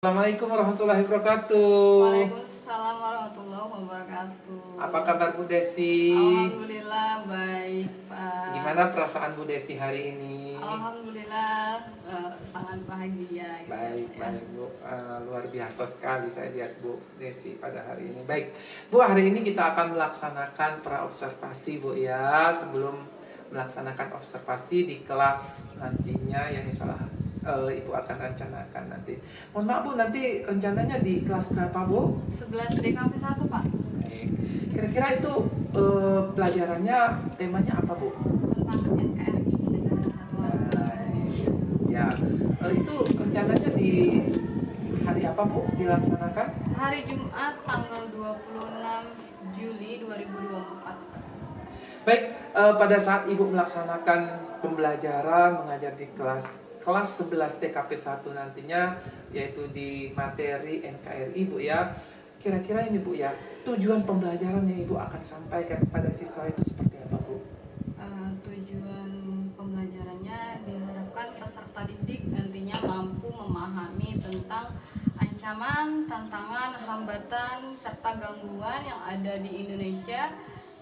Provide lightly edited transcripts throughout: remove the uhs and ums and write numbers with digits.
Assalamualaikum warahmatullahi wabarakatuh. Waalaikumsalam warahmatullahi wabarakatuh. Apa kabar Bu Desi? Alhamdulillah baik Pak. Gimana perasaan Bu Desi hari ini? Alhamdulillah sangat bahagia. Baik, ya. baik Bu. Luar biasa sekali saya lihat Bu Desi pada hari ini. Baik, Bu, hari ini kita akan melaksanakan praobservasi Bu ya. Sebelum melaksanakan observasi di kelas nantinya yang insya Allah Ibu akan rencanakan nanti. Mohon maaf Bu, nanti rencananya di kelas berapa Bu? 11 DKV 1 Pak. Baik. Kira-kira itu pelajarannya temanya apa Bu? Tentang NKRI Negara Kesatuan Indonesia. Ya, itu rencananya di hari apa Bu dilaksanakan? Hari Jumat tanggal 26 Juli 2024. Baik, pada saat Ibu melaksanakan pembelajaran mengajar di kelas 11 TKP 1 nantinya, yaitu di materi NKRI Bu ya. Kira-kira ini Bu ya, tujuan pembelajaran yang Ibu akan sampaikan kepada siswa itu seperti apa Bu? Tujuan pembelajarannya diharapkan peserta didik nantinya mampu memahami tentang ancaman, tantangan, hambatan, serta gangguan yang ada di Indonesia.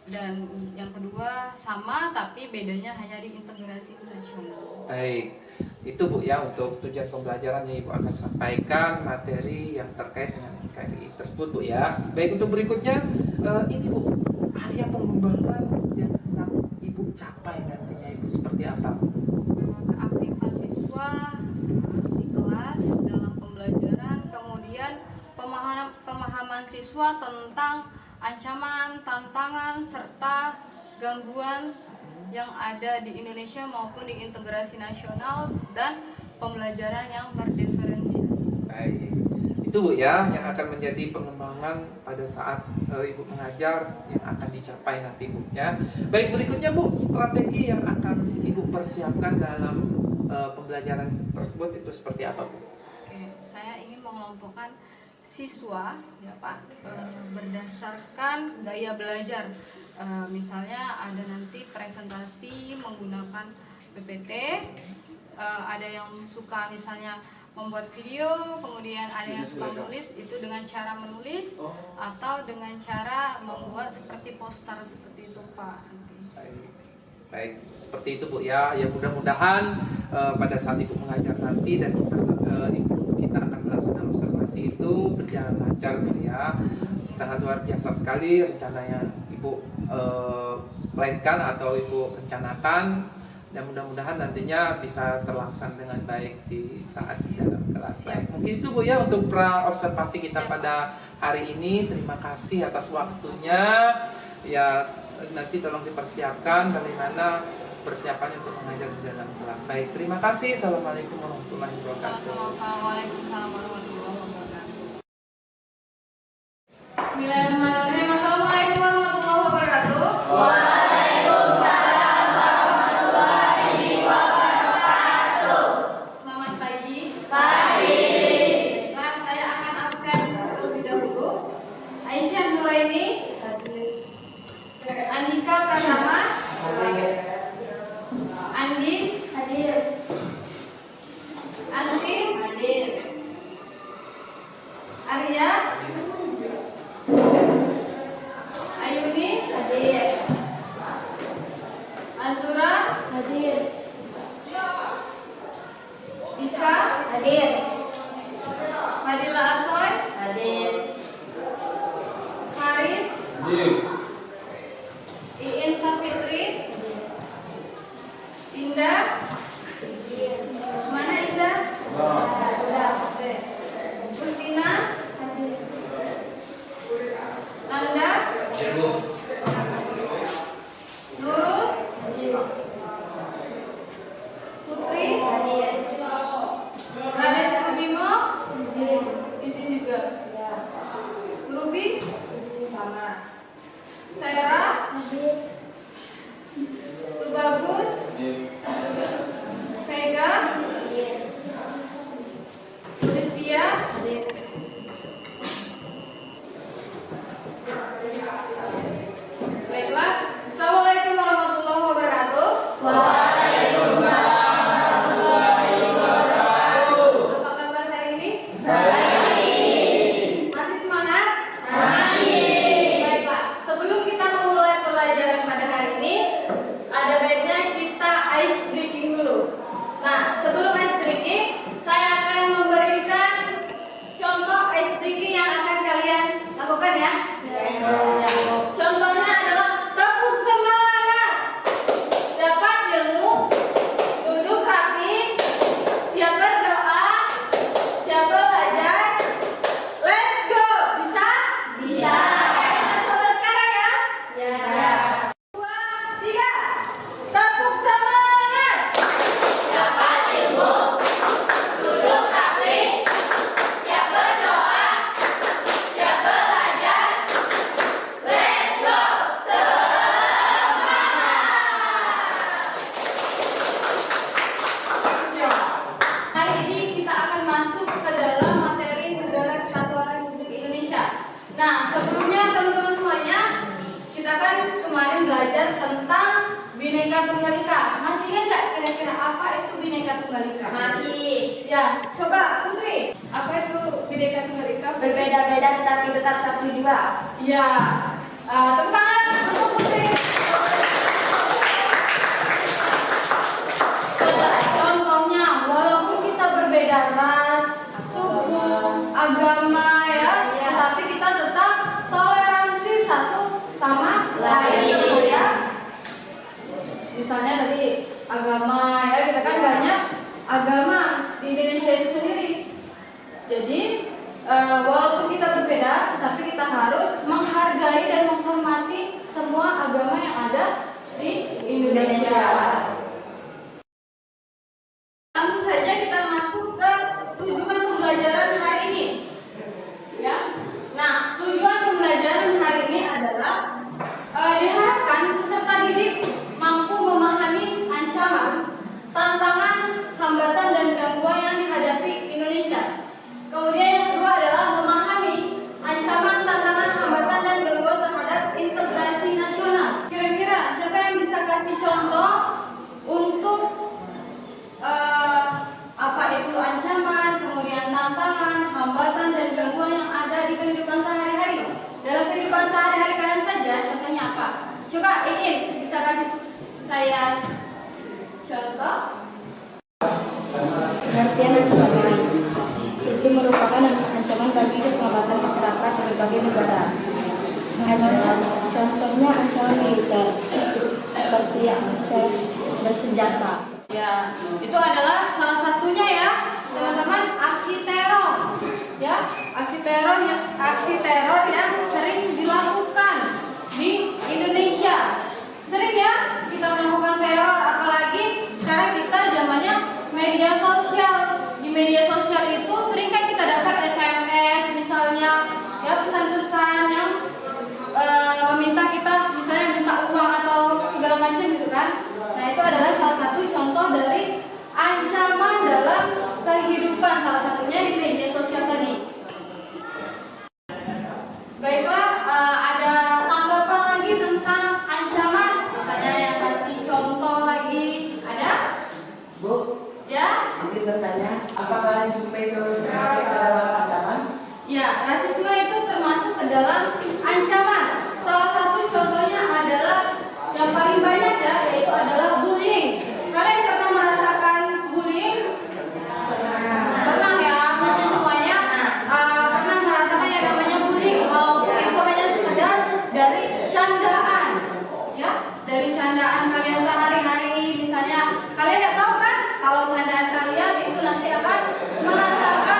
Dan yang kedua sama tapi bedanya hanya di integrasi nasional. Baik, itu Bu ya untuk tujuan pembelajaran yang Ibu akan sampaikan materi yang terkait dengan NKRI tersebut Bu ya. Baik, untuk berikutnya ini Bu, area pengembangan yang hendak Ibu capai nantinya Ibu seperti apa? Keaktifan siswa di kelas dalam pembelajaran, kemudian pemahaman siswa tentang ancaman, tantangan, serta gangguan yang ada di Indonesia maupun di integrasi nasional, dan pembelajaran yang berdiferensiasi. Baik, itu Bu ya yang akan menjadi pengembangan pada saat Ibu mengajar yang akan dicapai nanti Bu ya. Baik, berikutnya Bu, strategi yang akan Ibu persiapkan dalam pembelajaran tersebut itu seperti apa Bu? Oke, saya ingin mengelompokkan siswa ya Pak berdasarkan gaya belajar. Misalnya ada nanti presentasi menggunakan PPT, ada yang suka misalnya membuat video, kemudian ada yang suka menulis itu dengan cara menulis atau dengan cara membuat seperti poster seperti itu Pak. Baik, seperti itu Bu ya. Ya mudah-mudahan pada saat Ibu mengajar nanti dan kita akan melaksanakan observasi itu berjalan lancar Bu ya. Sangat luar biasa sekali rencana yang Ibu plankan atau Ibu rencanakan, dan mudah-mudahan nantinya bisa terlaksana dengan baik di saat di dalam kelas. Baik, mungkin itu Bu ya untuk pra-observasi kita pada hari ini. Terima kasih atas waktunya. Ya, nanti tolong dipersiapkan bagaimana persiapannya untuk mengajar di dalam kelas. Baik, terima kasih. Assalamualaikum warahmatullahi wabarakatuh. Waalaikumsalam warahmatullahi wabarakatuh. Bismillahirrahmanirrahim. Assalamualaikum warahmatullahi wabarakatuh. Waalaikumsalam warahmatullahi wabarakatuh. Selamat pagi. Pagi. Baiklah, saya akan absen terlebih dahulu. Aisyah Nuraini, Andika Pratama, Andin, Hadir. Antin, Hadir. Arya, Ayuni, Hadir. Azura, Hadir. Dika, Hadir. Fadila Asoy, Hadir. Haris, Iin Safitri, Indah, mana Indah? Oke. Gustina, Nanda, Nurul, Putri, Rades Bimo, izin juga. Ruby, Sama. Sarah, Bagus, Vega, Tulistia, baiklah. Assalamualaikum warahmatullahi wabarakatuh. Waalaikumsalam warahmatullahi ice breaking dulu. Nah, sebelum ice breaking, saya akan memberikan contoh ice breaking yang akan kalian lakukan ya. Ya. Contohnya adalah tepuk semangat, dapat ilmu, duduk rapi, siap berdoa, siap belajar. Let's go. Bisa? Bisa. Oke, kita coba sekarang ya. Ya. 2, 3. Tepuk semangat. Dapat ilmu, duduk rapi, siap berdoa, siap belajar. Let's go. Hari ini kita akan masuk ke dalam materi Negara Kesatuan Republik Indonesia. Nah, sebelumnya teman-teman semuanya, kita kan kemarin belajar tentang Bhinneka Tunggal Ika. Masih ingat nggak kira-kira apa itu Bhinneka Tunggal Ika? Masih Ya, coba Putri, apa itu Bhinneka Tunggal Ika? berbeda-beda tetapi tetap satu jua. Ya, tepuk tangan untuk Putri. Contohnya, walaupun kita berbeda ras, suku, agama ya, tetapi kita tetap toleransi satu sama lain ya. Misalnya tadi agama ya, kita kan banyak agama di Indonesia itu sendiri. Jadi walaupun kita berbeda, tapi kita harus menghargai dan menghormati semua agama yang ada di Indonesia. Langsung saja kita masuk ke tujuan pembelajaran hari ini. Ya. Nah, tujuan pembelajaran hari ini adalah diharapkan peserta didik mampu memahami ancaman, tantangan, hambatan dan gangguan yang dihadapi Indonesia. Kemudian yang kedua adalah memahami ancaman, tantangan, hambatan dan gangguan terhadap integrasi nasional. Kira-kira siapa yang bisa kasih contoh untuk apa itu ancaman, kemudian tantangan, hambatan dan gangguan yang ada di kehidupan sehari-hari? Dalam kehidupan sehari-hari kalian saja, contohnya apa? Coba Iin bisa kasih saya contoh. Pengertian ancaman itu merupakan ancaman bagi keselamatan masyarakat di berbagai negara. Contohnya ancaman militer seperti aksi bersenjata. Ya, itu adalah salah satunya ya, teman-teman, aksi teror. Ya, aksi teror yang sering dilakukan di Indonesia. Sering ya kita melakukan teror, apalagi sekarang kita zamannya media sosial. Di media sosial itu sering kan kita dapat SMS misalnya, ya pesan-pesan yang meminta kita misalnya minta uang atau segala macam gitu kan. Nah, itu adalah salah satu contoh dari ancaman dalam kehidupan, salah satunya di media sosial tadi. Baiklah, ada tanggapan lagi tentang ancaman, misalnya yang kasih contoh lagi, ada? Bu, Ya? izin bertanya, apakah rasisme itu termasuk ke dalam ancaman? Ya, rasisme itu termasuk ke dalam ancaman. Salah satu contohnya adalah yang paling banyak ya, yaitu adalah bullying. Kalian pernah merasakan bullying? Pernah ya, pasti semuanya pernah merasakan yang namanya bullying. Walaupun itu hanya sekedar dari candaan, ya, dari candaan kalian sehari-hari. Misalnya, kalian nggak tahu kan kalau candaan kalian itu nanti akan merasakan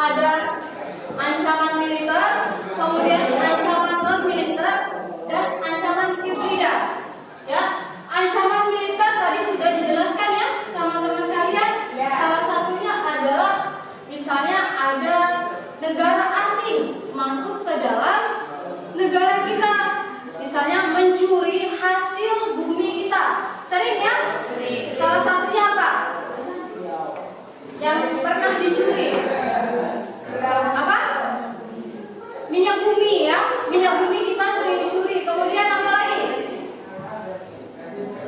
ada ancaman militer, kemudian ancaman non militer, dan ancaman hibrida. Ya, ancaman militer tadi sudah dijelaskan ya sama teman kalian. Ya. Salah satunya adalah misalnya ada negara asing masuk ke dalam negara kita, misalnya mencuri hasil bumi kita. Sering ya? Sering. Salah satunya apa? Yang pernah dicuri? Apa? Minyak bumi ya. Minyak bumi kita sering dicuri. Kemudian apa lagi?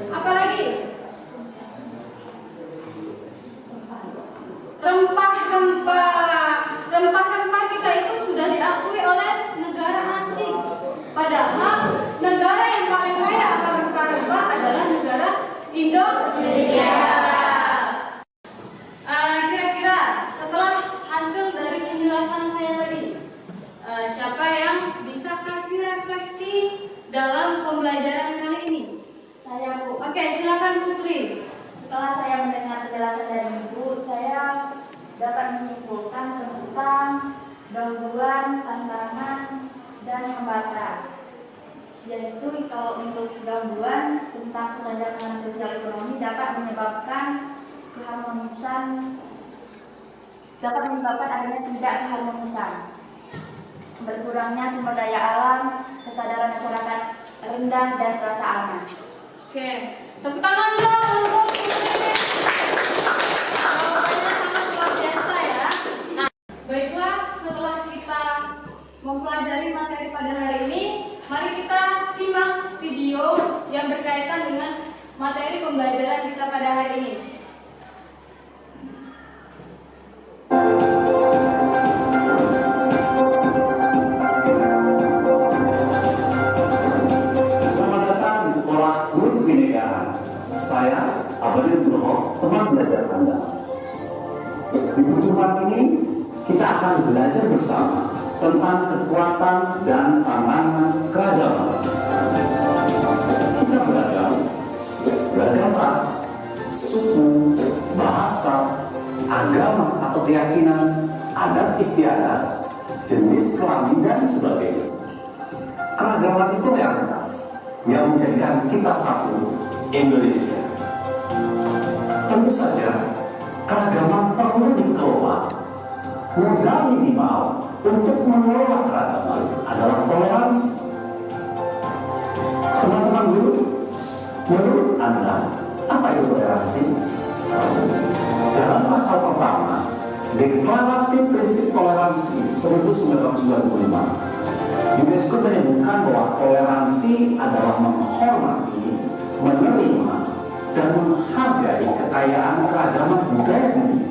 Apa lagi? Rempah-rempah. Rempah-rempah kita itu sudah diakui oleh negara asing. Padahal negara yang paling kaya akan rempah-rempah adalah negara Indonesia. Kira-kira setelah hasil dari penjelasan saya tadi, siapa yang bisa kasih refleksi dalam pembelajaran kali ini? Saya, Bu. Oke, silakan Putri. Setelah saya mendengar penjelasan dari Ibu, saya dapat menyimpulkan tentang gangguan, tantangan, dan hambatan. Yaitu kalau untuk gangguan tentang kesadaran sosial ekonomi dapat menyebabkan adanya tidak keharmonisan, berkurangnya sumber daya alam, kesadaran masyarakat rendah, dan rasa aman. Oke, tepuk tangan dong untuk Putri. Jawabannya sangat luar biasa ya. Nah, baiklah, setelah kita mempelajari materi pada hari ini, mari kita simak video yang berkaitan dengan materi pembelajaran kita pada hari ini. Selamat datang di sekolah Guru Kebinekaan. Saya Abadi Nugroho, teman belajar Anda. Di perjumpaan ini kita akan belajar bersama tentang kekuatan dan tantangan keragaman. Kita beragam ras, suku, bahasa, agama atau keyakinan, adat istiadat, jenis kelamin dan sebagainya. Keragaman itu realitas yang menjadikan kita satu, Indonesia. Tentu saja keragaman perlu dikelola. Modal minimal untuk mengelola keragaman adalah toleransi. Teman-teman guru, menurut Anda apa itu toleransi? Dalam pasal pertama Deklarasi Prinsip Toleransi 1995, UNESCO menyebutkan bahwa toleransi adalah menghormati, menerima, dan menghargai kekayaan keragaman budaya dunia,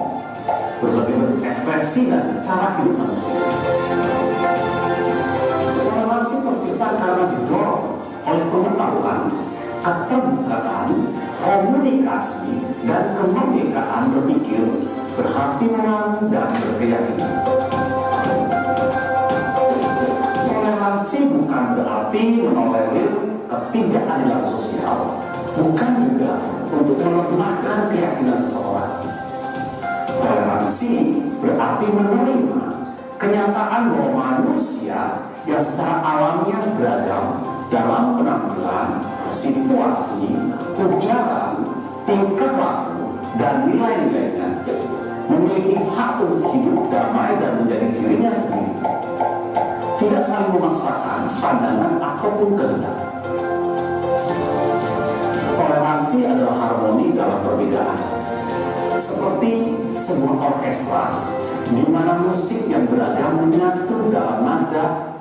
berbagai bentuk ekspresi dan cara hidup manusia. Toleransi tercipta karena didorong oleh pengetahuan, keterbukaan, komunikasi, dan kemerdekaan berpikir, berhati-hati, dan berkeyakinan. Toleransi bukan berarti menolerir ketidakadilan sosial, bukan juga untuk melemahkan keyakinan seseorang. Toleransi berarti menerima kenyataan bahwa manusia yang secara alamiah beragam dalam penampilan, situasi, ujaran, tingkah laku, dan nilai-nilainya, memiliki hak untuk hidup damai dan menjadi dirinya sendiri, tidak saling memaksakan pandangan ataupun kehendak. Toleransi adalah harmoni dalam perbedaan, seperti sebuah orkestra di mana musik yang beragam menyatu dalam nada.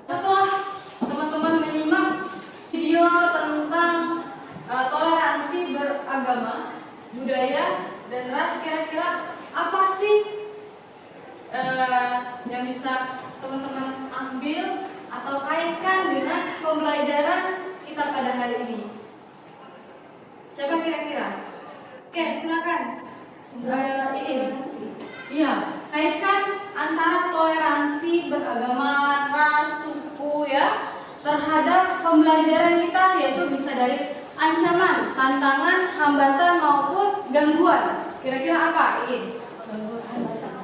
Setelah teman-teman menyimak video tentang toleransi beragama, budaya, dan ras, kira-kira apa sih yang bisa teman-teman ambil atau kaitkan dengan pembelajaran kita pada hari ini? Siapa kira-kira? Oke, silakan. Iya, kaitkan antara toleransi beragama, ras, suku ya terhadap pembelajaran kita, yaitu bisa dari ancaman, tantangan, hambatan maupun gangguan. Kira-kira apa?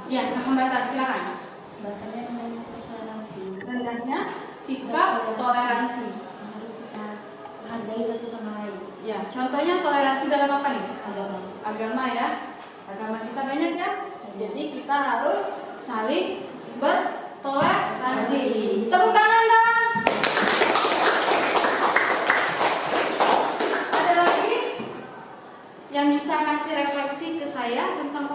Ya, hambatan silakan. Bahkannya mengenai toleransi. Rendahnya sikap toleransi. Harus kita hargai satu sama lain. Ya, contohnya toleransi dalam apa nih? Agama. Agama ya. Agama kita banyak ya. Jadi kita harus saling bertoleransi. Tepuk tangan dong. Ada lagi yang bisa kasih refleksi ke saya tentang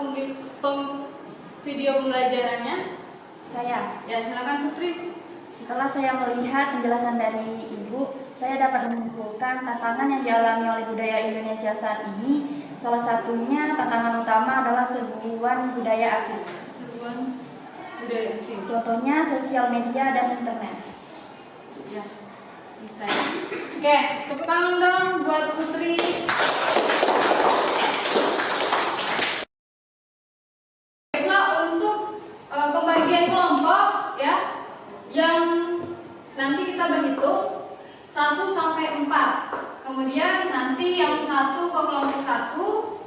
video pembelajarannya? Saya. Ya, silakan Putri. Setelah saya melihat penjelasan dari Ibu, saya dapat menyimpulkan tantangan yang dialami oleh budaya Indonesia saat ini. Salah satunya tantangan utama adalah serbuan budaya asing. Serbuan budaya asing. Contohnya sosial media dan internet. Ya, bisa ya. Oke, tepuk tangan dong buat Putri. Baiklah, untuk pembagian kelompok ya, yang nanti kita berhitung 1 sampai 4. Kemudian nanti yang 1 ke kelompok 1,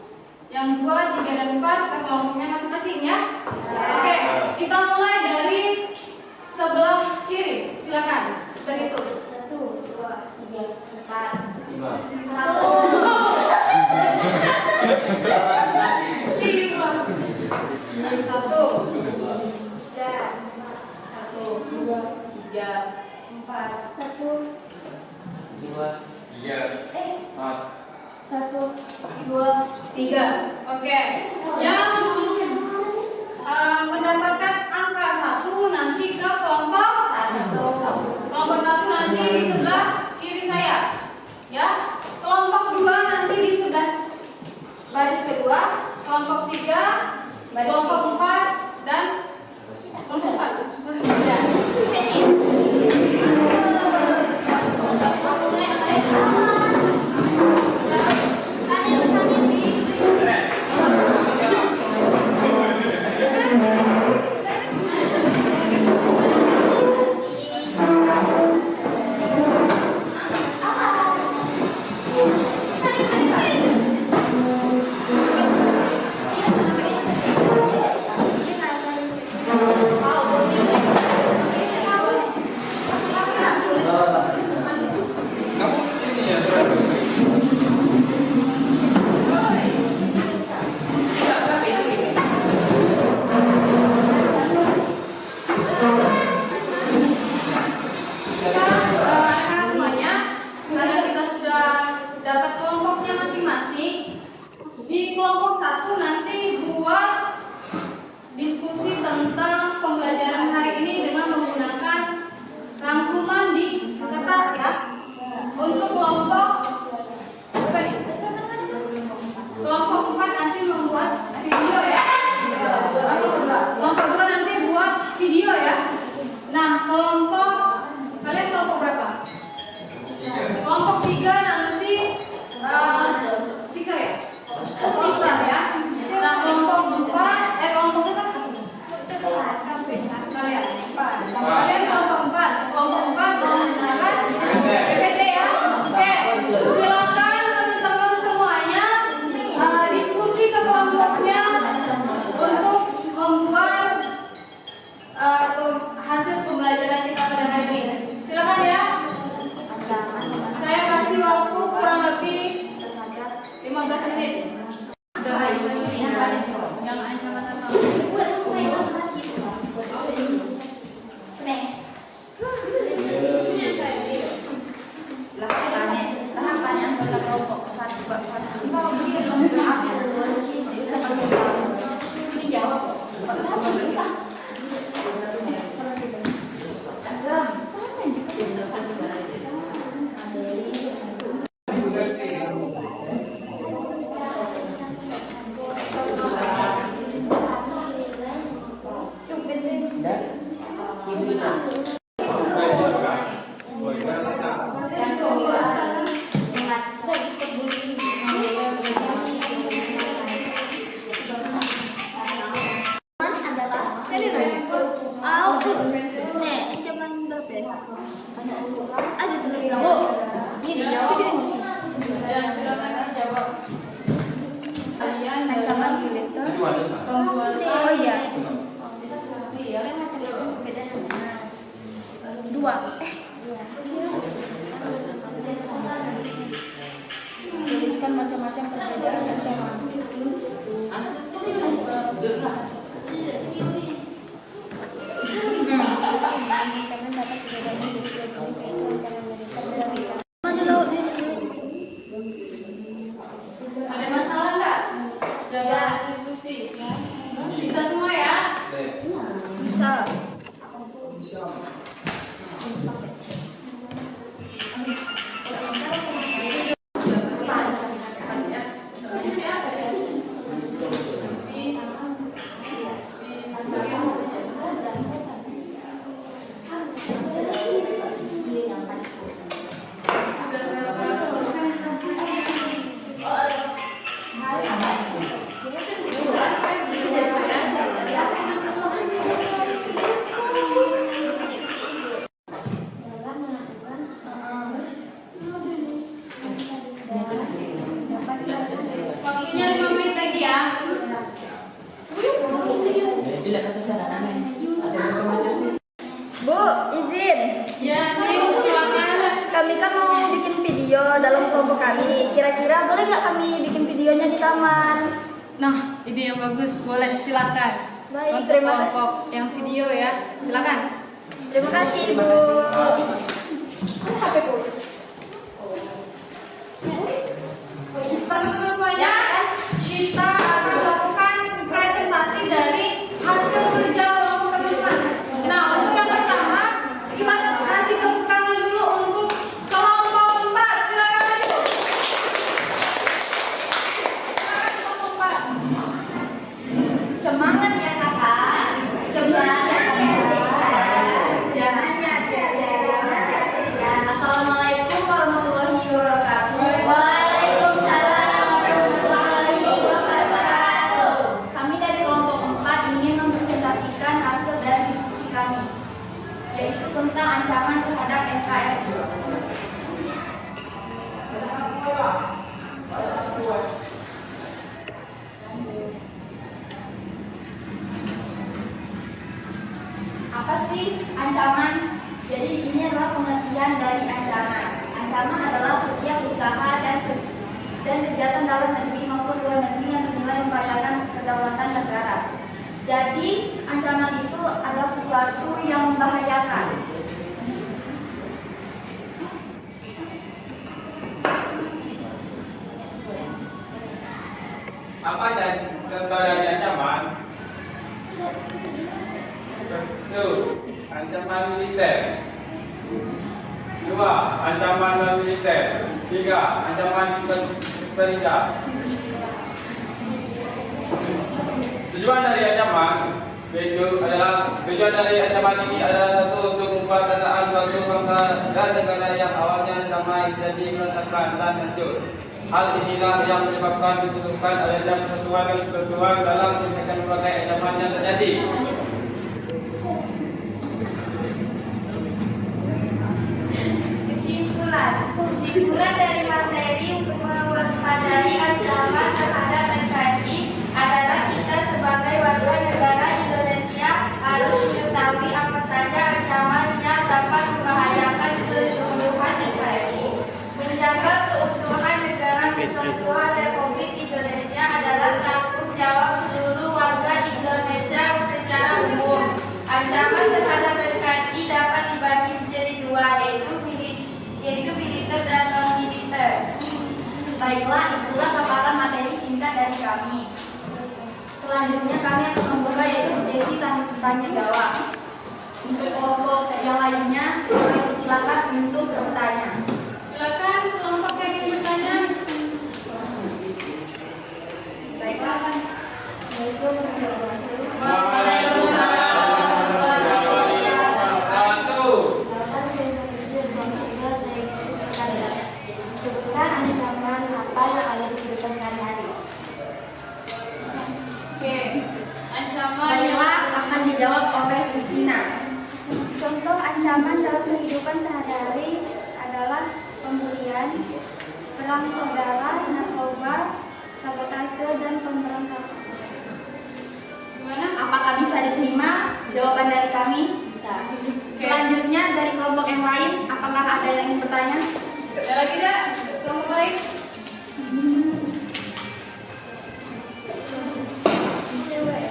yang 2, 3, dan 4 ke kelompoknya masing-masing ya. Oke, kita mulai dari sebelah kiri. Silakan berhitung. 1, 2, 3, 4, 5. 1. 5. 1, 2, 3, 4, 1, 2. 3. 4. 1, 2, 3. Oke. Yang mendapatkan angka 1 nanti ke kelompok 1. Kelompok 1 nanti di sebelah kiri saya. Ya. Kelompok 2 nanti di sebelah baris kedua. Kelompok 3, kelompok 4 dan kelompok 4. Ancaman dapat dibedakan dari dua jenis, yaitu ancaman militer dan ancaman. Ada masalah nggak dalam diskusi? Bisa semua ya? Bisa. Sudah berapa persen? Dalam melakukan Waktunya 5 menit lagi ya. Tidak ada kesalahan. Ada berapa macam sih? Bu, izin. Ya, Nih, silakan. Kami kan mau bikin video dalam kelompok kami. Kira-kira boleh nggak kami bikin videonya di taman? Nah, ide yang bagus. Boleh, silakan. Baik, Untuk terima kasih. kelompok yang video ya. Silakan. Terima kasih, Ibu. Teman-teman semuanya, kita akan melakukan presentasi dari hasil kerja kelompok teman-teman. Nah, untuk yang pertama, kita kasih tepuk tangan dulu untuk kelompok 4. Silakan maju. Silakan kelompok 4. Semangat ya kakak. Semangat ya Assalamualaikum warahmatullahi wabarakatuh. Waalaikumsalam warahmatullahi wabarakatuh. Kami dari kelompok 4 ingin mempresentasikan hasil dari diskusi kami, yaitu tentang ancaman terhadap NKRI. Apa sih ancaman? Jadi ini adalah pengertian dari ancaman. Ancaman adalah setiap usaha dan kegiatan dalam negeri maupun luar negeri yang dinilai membahayakan kedaulatan negara. Jadi ancaman itu adalah sesuatu yang membahayakan. Apa contoh dari ancaman? Satu, ancaman militer. Dua, ancaman non militer. Tiga, ancaman militer. Tujuan dari ancaman ini adalah satu, untuk membuat tataan suatu bangsa dan negara yang awalnya damai jadi berantakan dan hancur. Hal inilah yang menyebabkan dibutuhkan adanya persatuan dalam menyelesaikan berbagai ancaman yang terjadi. Kesimpulan dari materi untuk mewaspadai ancaman terhadap NKRI adalah kita sebagai warga negara Indonesia harus mengetahui apa saja ancaman yang dapat membahayakan keutuhan NKRI. Menjaga keutuhan negara Kesatuan Republik Indonesia adalah tanggung jawab seluruh warga Indonesia secara umum. Ancaman terhadap NKRI dapat dibagi menjadi dua, yaitu militer dan non-militer. Baiklah, itulah paparan materi singkat dari kami. Selanjutnya kami akan membuka yaitu sesi tanya jawab. Untuk kelompok yang lainnya, kami persilakan untuk bertanya. Silakan kelompok yang ingin bertanya. Baiklah. Sebutkan ancaman apa yang ada di kehidupan sehari-hari. Oke. Ancaman Baiklah, akan dijawab oleh Christina. Contoh ancaman dalam kehidupan sehari-hari adalah pembulian, perang saudara, narkoba, sabotase, dan pemberontakan. gimana? Apakah bisa diterima jawaban dari kami? Bisa. Selanjutnya dari kelompok yang lain, apakah ada yang ingin bertanya? Ada lagi tidak? Kelompok lain? Cewek.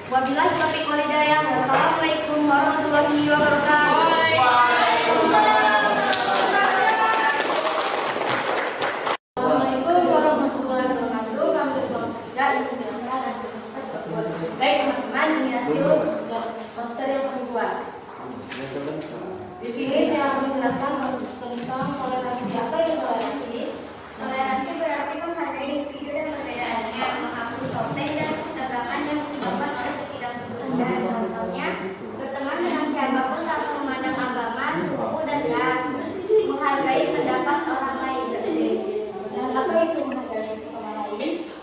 Wabillahi taufiq wal hidayah. Wassalamualaikum warahmatullahi wabarakatuh. Assalamualaikum warahmatullahi wabarakatuh. Kami dari kelompok 3 ingin menjelaskan hasil tersebut. Baik teman-teman, ini hasil poster yang kami buat. Di sini saya akan menjelaskan tentang toleransi. Apa itu toleransi? Toleransi berarti menghargai individu dan perbedaannya, menghapus konten dan ketegangan yang disebabkan oleh ketidakberkenan. Contohnya, berteman dengan siapapun tanpa memandang agama, suku, dan ras, menghargai pendapat orang lain. Dan apa itu menghargai satu sama lain?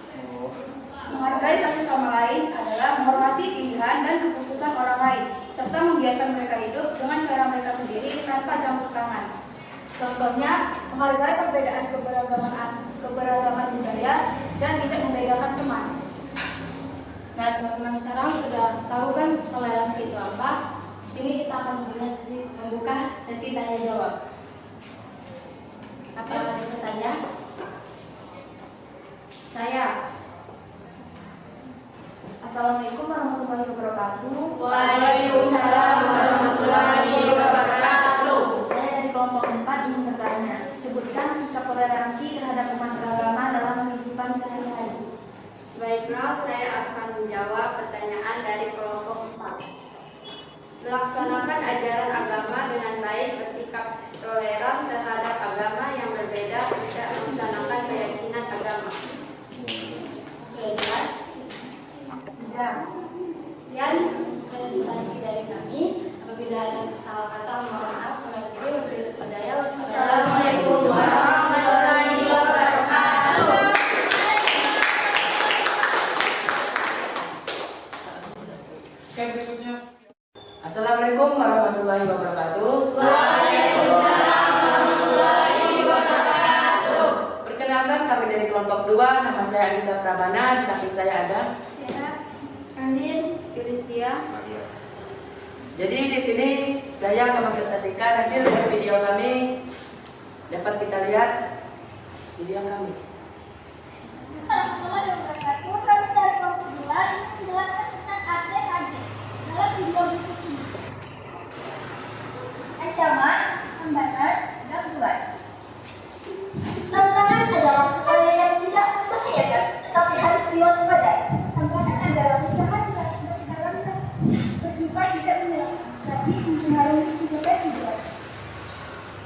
Menghargai satu sama lain adalah menghormati pilihan dan keputusan orang lain, serta membiarkan mereka hidup dengan cara mereka sendiri tanpa campur tangan. Contohnya, menghargai perbedaan keberagaman budaya dan tidak membedakan teman. Nah, teman-teman sekarang sudah tahu kan toleransi itu apa? Di sini kita akan membuka sesi tanya jawab. Apa yang ada bertanya? Saya. Assalamualaikum warahmatullahi wabarakatuh. Waalaikumsalam warahmatullahi wabarakatuh. Saya dari kelompok 4 ingin bertanya. Sebutkan sikap toleransi terhadap umat beragama dalam kehidupan sehari-hari. Baiklah, saya akan menjawab pertanyaan dari kelompok 4. Melaksanakan ajaran agama dengan baik, bersikap toleran terhadap agama yang berbeda, tidak melaksanakan keyakinan agama. Sudah jelas? Sudah. Sekian presentasi dari kami. Apabila ada salah kata, mohon maaf. Selamat berdaya. Assalamualaikum warahmatullahi wabarakatuh. Assalamualaikum warahmatullahi wabarakatuh. Waalaikumsalam warahmatullahi wabarakatuh. Perkenalkan, kami dari kelompok 2. Nama saya Anita Prabana. Di samping saya ada. Saya Andin Yulistia. Jadi di sini saya akan mempresentasikan hasil dari video kami. Dapat kita lihat video kami. Assalamualaikum warahmatullahi wabarakatuh. Kami dari kelompok 2 ingin menjelaskan tentang ADHD dalam video berikut ini. Ancaman, hambatan, gangguan. Tantangan adalah upaya yang tidak membahayakan, tetapi harus diwaspadai. Hambatan adalah usaha keras dalam bersifat tidak menyenangkan, tapi mempengaruhi pencapaian tujuan.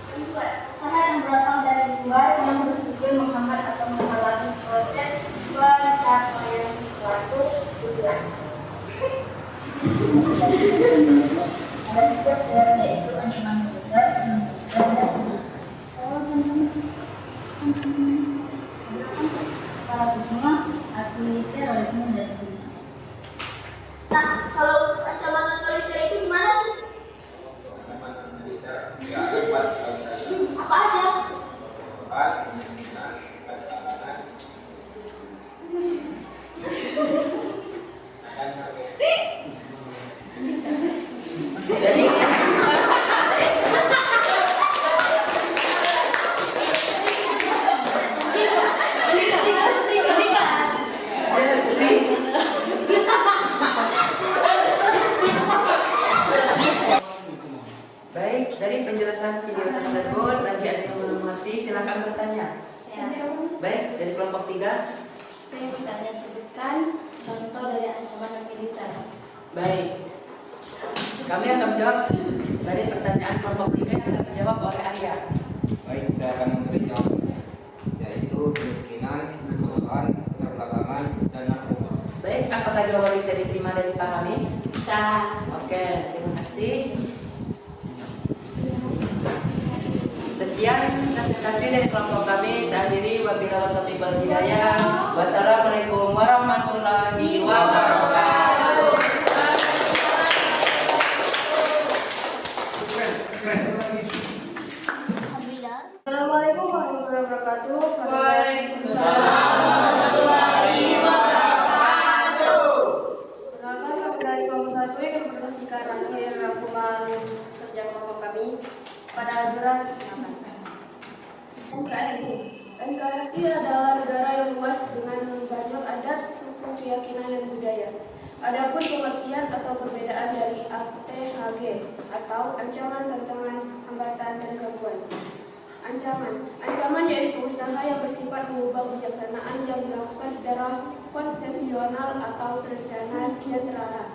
Gangguan, usaha yang berasal dari luar yang bertujuan menghambat atau menghalangi proses pencapaian suatu tujuan. Ada juga sebenarnya yaitu ancaman militer, dan separatisme, aksi terorisme dan zina. Nah, kalau untuk ancaman militer itu gimana sih? Apa aja? Jadi baik, dari penjelasan video tersebut, bagi ada yang belum mengerti, silakan bertanya. Baik, dari kelompok 3. Saya bertanya, sebutkan contoh dari ancaman militer. Baik, kami akan menjawab dari pertanyaan kelompok 3 yang akan dijawab oleh Arya. Baik, saya akan memberi jawabannya, yaitu kemiskinan, kekerasan, keterbelakangan, dan narkoba. Baik, apakah jawaban bisa diterima dan dipahami? Bisa. Oke, terima kasih. Sekian presentasi dari kelompok kami. Saya akhiri, wabillahi taufiq wal hidayah. Wassalamualaikum warahmatullahi wabarakatuh. Assalamualaikum warahmatullahi wabarakatuh. Waalaikumsalam warahmatullahi wabarakatuh. Perkenalkan, kami dari kelompok 1 yang mempresentasikan hasil rangkuman kerja kelompok kami pada Azuran NKRI adalah negara yang luas dengan banyak adat, suku, keyakinan, dan budaya. Adapun pengertian atau perbedaan dari ATHG atau ancaman, tantangan, hambatan, dan gangguan. Ancaman yaitu usaha yang bersifat mengubah kebijaksanaan yang dilakukan secara konsepsional atau terencana dan terarah,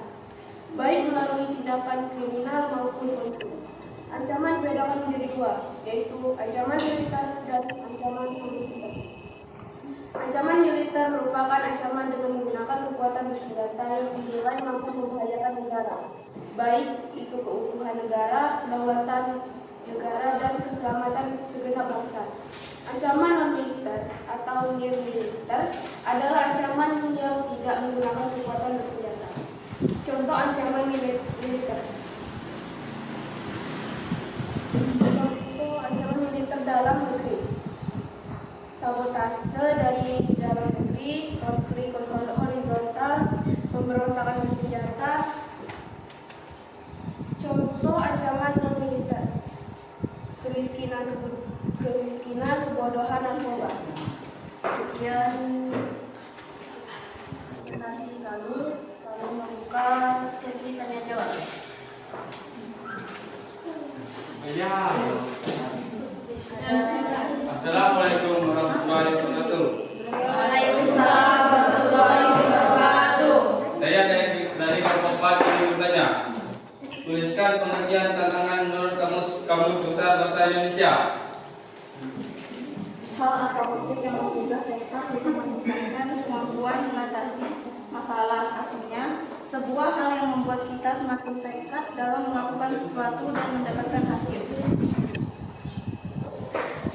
baik melalui tindakan kriminal maupun politis. Ancaman dibedakan menjadi dua, yaitu ancaman militer dan ancaman non-militer. Ancaman militer merupakan ancaman dengan menggunakan kekuatan bersenjata yang dinilai mampu membahayakan negara, baik itu keutuhan negara, kedaulatan negara, dan keselamatan segenap bangsa. Ancaman non-militer atau near-militer adalah ancaman yang tidak menggunakan kekuatan bersenjata. Contoh ancaman militer. Contoh ancaman militer dalam negeri. Sabotase dari dalam negeri, konflik horizontal, pemberontakan bersenjata. Contoh ancaman non-militer. Kemiskinan, kebodohan, narkoba. Sekian presentasi kami. Kami membuka sesi tanya jawab. Assalamualaikum warahmatullahi wabarakatuh. Waalaikumsalam warahmatullahi wabarakatuh. Saya dari kelompok 4 ingin bertanya. Tuliskan pengertian tantangan menurut Kamus Besar Bahasa Indonesia. Hal atau objek yang mengubah tekad dengan meningkatkan kemampuan mengatasi masalah. Artinya, sebuah hal yang membuat kita semakin tekad dalam melakukan sesuatu dan mendapatkan hasil.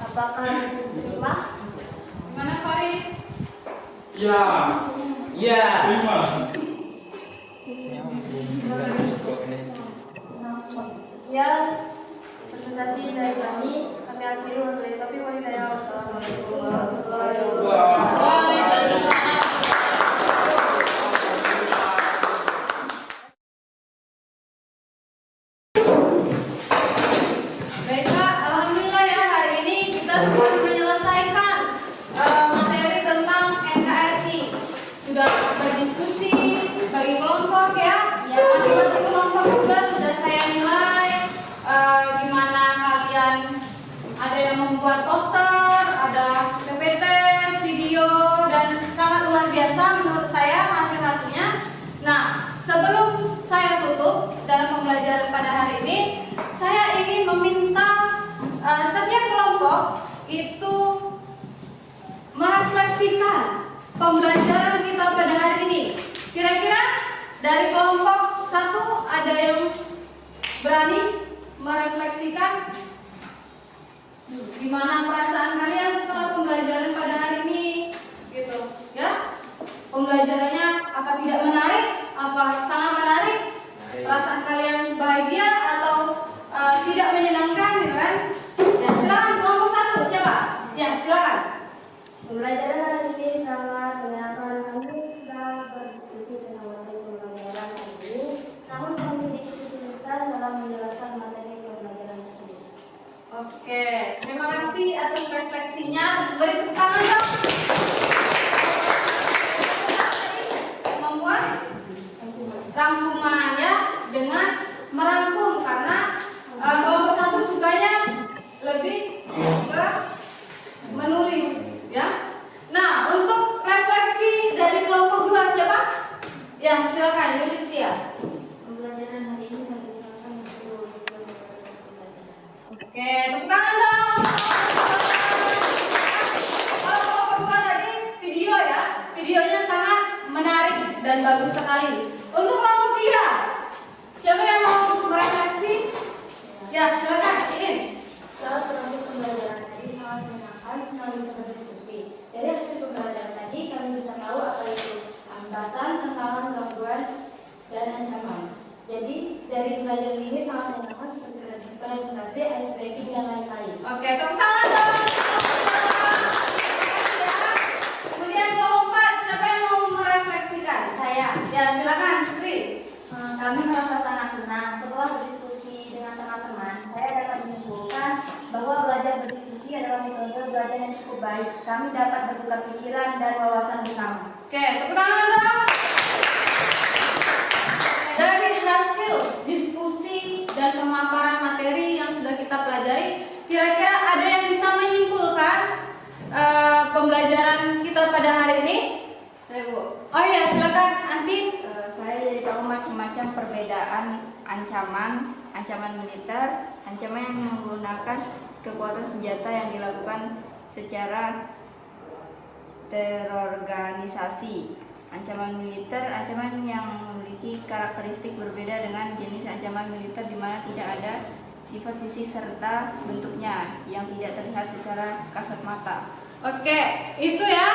Apakah diterima? Gimana Faris? Ya. Ya. Terima. Sekian presentasi dari kami. Kami akhiri waktu itu. Wassalamualaikum warahmatullahi wabarakatuh. Baiklah, alhamdulillah ya hari ini kita sudah menyelesaikan materi tentang NKRI. Sudah berdiskusi bagi kelompok ya. Masing-masing kelompok juga sudah saya nilai gimana kalian ada yang membuat poster, ada PPT, video, dan sangat luar biasa menurut saya hasil-hasilnya. Nah, sebelum saya tutup dalam pembelajaran pada hari ini, saya ingin meminta setiap kelompok itu merefleksikan pembelajaran kita pada hari ini. Kira-kira dari kelompok 1 ada yang berani merefleksikan gimana perasaan kalian setelah pembelajaran pada hari ini, gitu ya? Pembelajarannya apa tidak menarik? Apa sangat menarik? Perasaan kalian bahagia atau tidak menyenangkan, gitu kan? Ya, silakan kelompok 1 siapa? Ya, silakan. Pembelajaran hari ini sangat menyenangkan. Kami sudah berdiskusi tentang materi pembelajaran hari ini. Namun kami sedikit kesulitan dalam menjelaskan materi pembelajaran tersebut. Oke, terima kasih atas refleksinya. Beri tepuk tangan dong. Membuat rangkuman ya, dengan merangkum karena kelompok 1 sukanya lebih ke menulis ya. Nah, untuk refleksi dari kelompok 2 siapa? Ya, silakan Yulistia. Pembelajaran hari ini sangat menyenangkan. Oke, tepuk tangan dong. Kalau kelompok 2 tadi video ya, videonya sangat menarik dan bagus sekali. Untuk kelompok 3, siapa yang mau merefleksi? Ya, silakan. Ini. Saat proses pembelajaran tadi sangat menyenangkan, senang bisa berdiskusi. Dari hasil pembelajaran tadi kami bisa tahu apa itu hambatan, tantangan, gangguan, dan ancaman. Jadi dari pembelajaran ini sangat menyenangkan seperti presentasi, ice breaking, dan lain-lain. Oke, tepuk tangan dong. Kemudian kelompok 4, siapa yang mau merefleksikan? Saya, Ya, silakan Putri. kami merasa sangat senang setelah berdiskusi dengan teman-teman. Saya dapat menyimpulkan bahwa belajar berdiskusi adalah metode belajar yang cukup baik. Kami dapat bertukar pikiran dan wawasan bersama. Oke, tepuk tangan dong. pelajari. Kira-kira ada yang bisa menyimpulkan pembelajaran kita pada hari ini? Saya Bu. Oh iya, silakan Antin. Saya jadi tahu macam-macam perbedaan ancaman militer, ancaman yang menggunakan kekuatan senjata yang dilakukan secara terorganisasi. Ancaman militer, ancaman yang memiliki karakteristik berbeda dengan jenis ancaman militer di mana tidak ada sifat fisik serta bentuknya yang tidak terlihat secara kasat mata. Oke, itu ya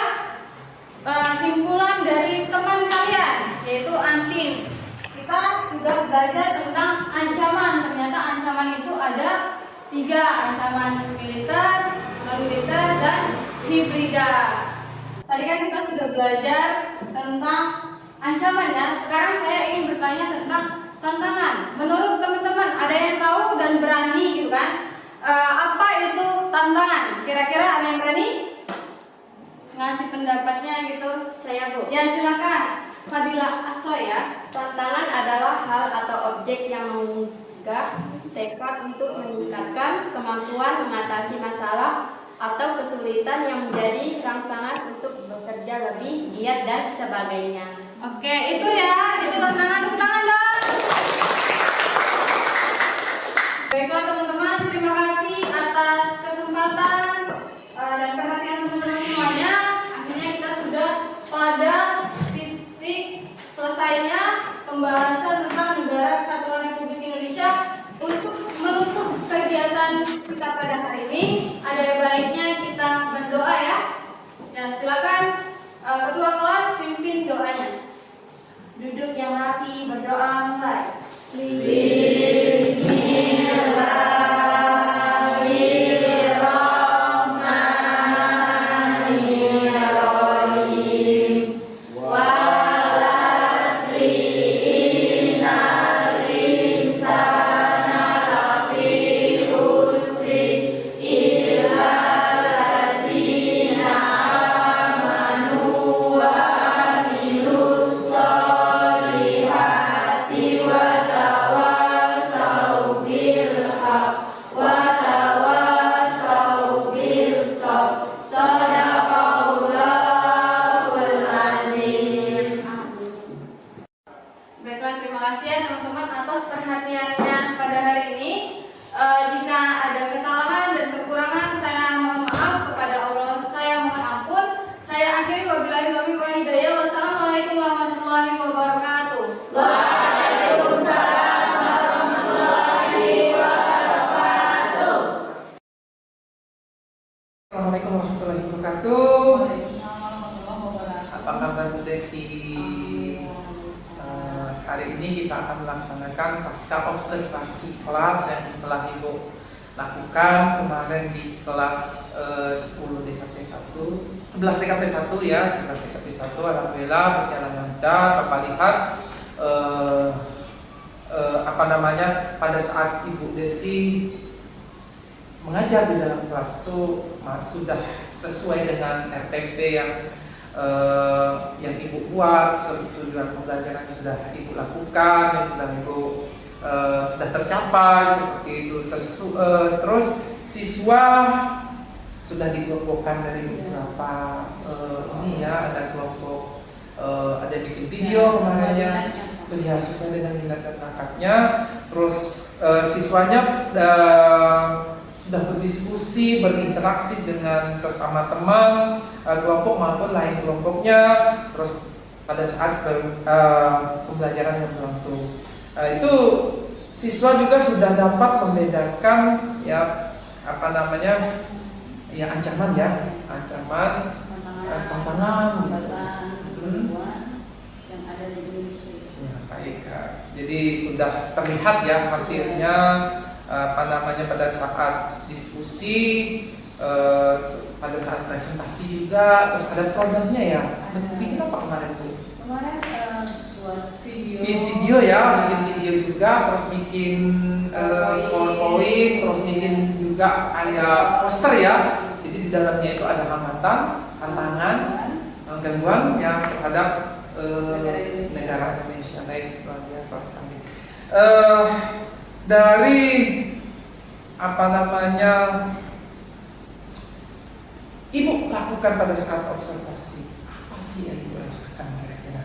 simpulan dari teman kalian, yaitu Antin. Kita sudah belajar tentang ancaman. Ternyata ancaman itu ada 3, ancaman militer, non-militer, dan hibrida. Tadi kan kita sudah belajar tentang ancaman ya. Sekarang saya ingin bertanya tentang tantangan. Menurut teman-teman, ada yang tahu dan berani gitu kan? Apa itu tantangan? Kira-kira ada yang berani ngasih pendapatnya gitu? Saya Bu. Ya silakan, Fadila Aswa ya. Tantangan adalah hal atau objek yang menggugah tekad untuk meningkatkan kemampuan mengatasi masalah atau kesulitan yang menjadi rangsangan untuk bekerja lebih giat dan sebagainya. Oke, itu ya, itu tantangan dong. Baiklah teman-teman, terima kasih atas kesempatan dan perhatian teman-teman semuanya. Akhirnya kita sudah pada titik selesainya pembahasan tentang Negara Kesatuan Republik Indonesia. Untuk menutup kegiatan kita pada hari ini, ada baiknya kita berdoa ya. Ya, silakan ketua kelas pimpin doanya. Duduk yang rapi, berdoa mulai. Baiklah, terima kasih ya teman-teman atas perhatiannya pada hari ini. Jika ada kesalahan dan kekurangan, saya mohon maaf kepada Allah, saya mohon ampun. Saya akhiri wabillahi taufiq wal hidayah. Wassalamualaikum warahmatullahi wabarakatuh. Waalaikumsalam warahmatullahi wabarakatuh. Assalamualaikum warahmatullahi wabarakatuh. Waalaikumsalam warahmatullahi wabarakatuh. Apa kabar Bu Desi? Hari ini kita akan melaksanakan pasca observasi kelas yang telah Ibu lakukan kemarin di kelas 10 DKP 1, 11 DKP 1 ya, 11 DKP 1. Alhamdulillah berjalan lancar. Bapak lihat pada saat Ibu Desi mengajar di dalam kelas itu sudah sesuai dengan RTP yang Ibu buat, tujuan pembelajaran sudah Ibu lakukan, yang sudah Ibu sudah tercapai seperti itu. Terus siswa sudah dikelompokkan dari beberapa ini ya, ada kelompok ada bikin video kemarin ya, sesuai dengan minat dan bakatnya. Terus siswanya sudah berdiskusi, berinteraksi dengan sesama teman kelompok maupun lain kelompoknya. Terus pada saat pembelajaran yang berlangsung, itu siswa juga sudah dapat membedakan ya ancaman tantangan yang ada di Indonesia. ya, baik. Jadi sudah terlihat ya hasilnya pada saat diskusi, pada saat presentasi juga. Terus ada programnya ya. Bikin apa kemarin Bu? Kemarin buat video. Bikin video ya, bikin video juga, terus bikin PowerPoint, terus bikin juga kayak poster ya. Jadi di dalamnya itu ada hambatan, tantangan, gangguan yang terhadap negara Indonesia. Baik, luar biasa sekali. Dari Ibu lakukan pada saat observasi? Apa sih yang Ibu rasakan kira-kira?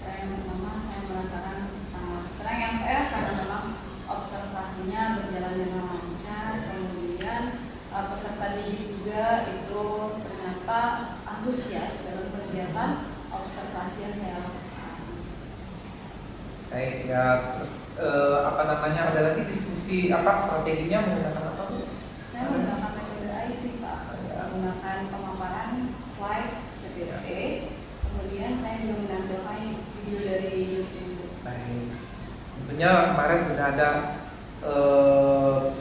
Yang pertama saya merasakan sangat senang ya Pak ya, karena memang observasinya berjalan dengan lancar. Kemudian peserta didik juga itu ternyata antusias dalam kegiatan observasi yang saya lakukan. Baik ya, terus ada lagi diskusi strateginya menggunakan apa Bu? Saya menggunakan metode IT Pak, menggunakan pemaparan slide PPT, kemudian saya juga menampilkan video dari YouTube. Baik, tentunya kemarin sudah ada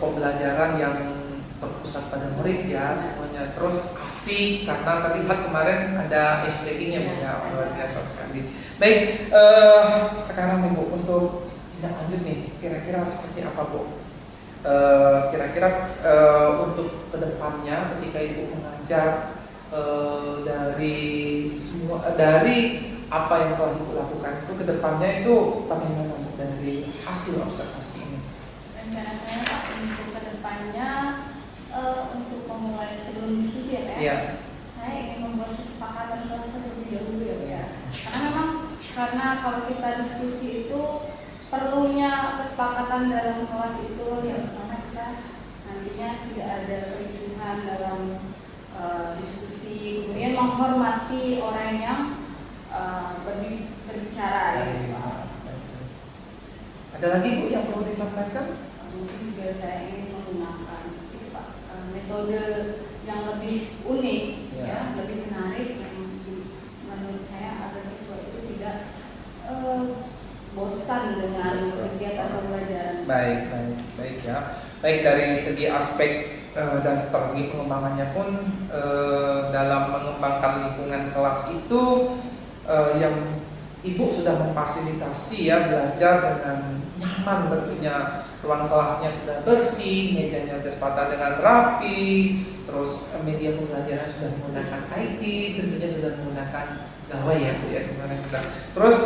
pembelajaran yang terpusat pada murid ya semuanya. Terus asik karena terlihat kemarin ada ice breaking-nya Bu ya, luar biasa sekali. Baik, sekarang nih Bu, untuk tindak lanjut nih, kira-kira seperti apa Bu? Kira-kira untuk kedepannya ketika Ibu mengajar dari apa yang telah Ibu lakukan itu kedepannya itu bagaimana Bu dari hasil observasi ini? Rencana saya Pak untuk kedepannya untuk memulai sebelum diskusi ya Pak ya. Iya. Saya ingin membuat kesepakatan kelas terlebih dahulu ya Pak ya. Karena kalau kita diskusi itu perlunya kesepakatan dalam kelas itu yang pertama kita nantinya tidak ada kericuhan dalam diskusi, kemudian menghormati orang yang berbicara ya Pak. Ada lagi Bu yang perlu disampaikan? Mungkin juga saya ingin menggunakan itu Pak, metode yang lebih unik ya, lebih menarik yang menurut saya agar siswa itu tidak bosan dengan kegiatan pembelajaran. Baik ya. Baik dari segi aspek dan strategi pengembangannya pun dalam mengembangkan lingkungan kelas itu yang Ibu sudah memfasilitasi ya belajar dengan nyaman tentunya, ruang kelasnya sudah bersih, mejanya tertata dengan rapi, terus media pembelajaran sudah menggunakan IT, tentunya sudah menggunakan gawai ya Bu ya kemarin kita. Terus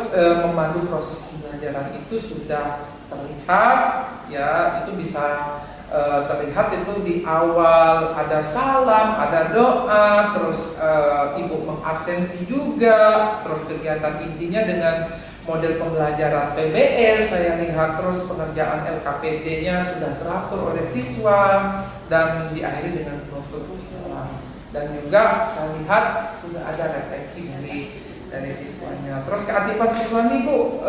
memandu proses pembelajaran itu sudah terlihat ya, itu bisa terlihat itu di awal ada salam, ada doa, terus Ibu mengabsensi juga, terus kegiatan intinya dengan model pembelajaran PBL saya lihat, terus pengerjaan LKPD-nya sudah teratur oleh siswa dan diakhiri dengan penutup salam. Dan juga saya lihat sudah ada refleksi dari siswanya. Terus keaktifan siswa nih Bu,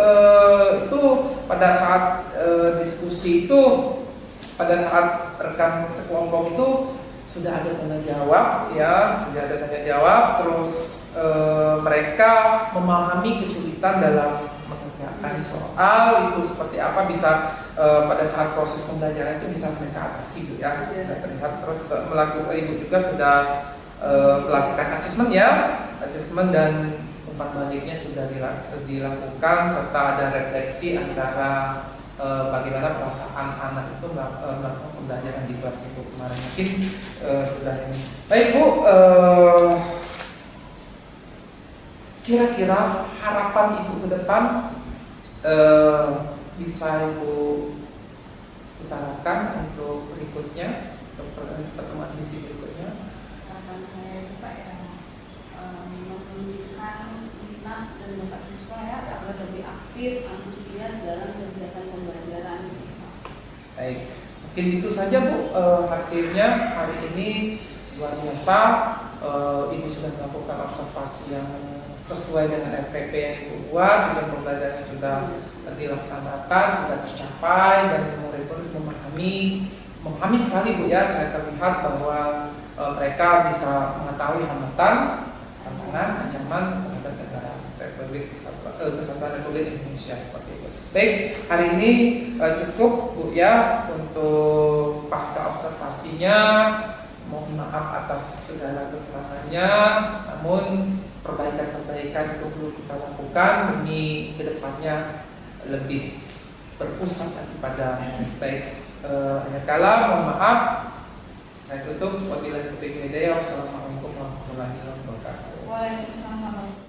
itu pada saat diskusi itu, pada saat rekan sekelompok itu sudah ada tanya jawab ya, sudah ada tanya jawab, terus mereka memahami kesulitan dalam mengerjakan soal itu seperti apa, bisa pada saat proses pembelajaran itu bisa mereka atasi Bu ya. Sudah terlihat, terus melakukan Ibu juga sudah melakukan asesmen dan umpan baliknya sudah dilakukan, serta ada refleksi antara bagaimana perasaan anak itu melakukan pembelajaran di kelas itu kemarin. Mungkin sudah ini. Baik Bu, kira-kira harapan Ibu ke depan bisa Ibu utarakan untuk berikutnya, untuk pertemuan sisi berikutnya? Harapan saya itu Pak ya, menunjukkan minat dan bakat siswa ya agar lebih aktif, antusias dalam kegiatan pembelajaran. Baik, mungkin itu saja Bu hasilnya hari ini luar biasa. Ibu sudah melakukan observasi yang sesuai dengan RPP yang Ibu buat, dan pembelajaran sudah dilaksanakan, sudah tercapai, dan murid-murid memahami sekali Bu ya. Saya terlihat bahwa mereka bisa mengetahui hambatan, tantangan, ancaman terhadap negara Kesatuan Republik Indonesia seperti itu. Baik, hari ini cukup Bu ya untuk pasca observasinya. Mohon maaf atas segala kekurangannya, namun perbaikan-perbaikan itu perlu kita lakukan demi kedepannya lebih berpusat lagi pada baik. Akhir kala, mohon maaf, saya tutup. Wabillahi taufiq wal hidayah. Wassalamualaikum warahmatullahi wabarakatuh. Waalaikumsalam.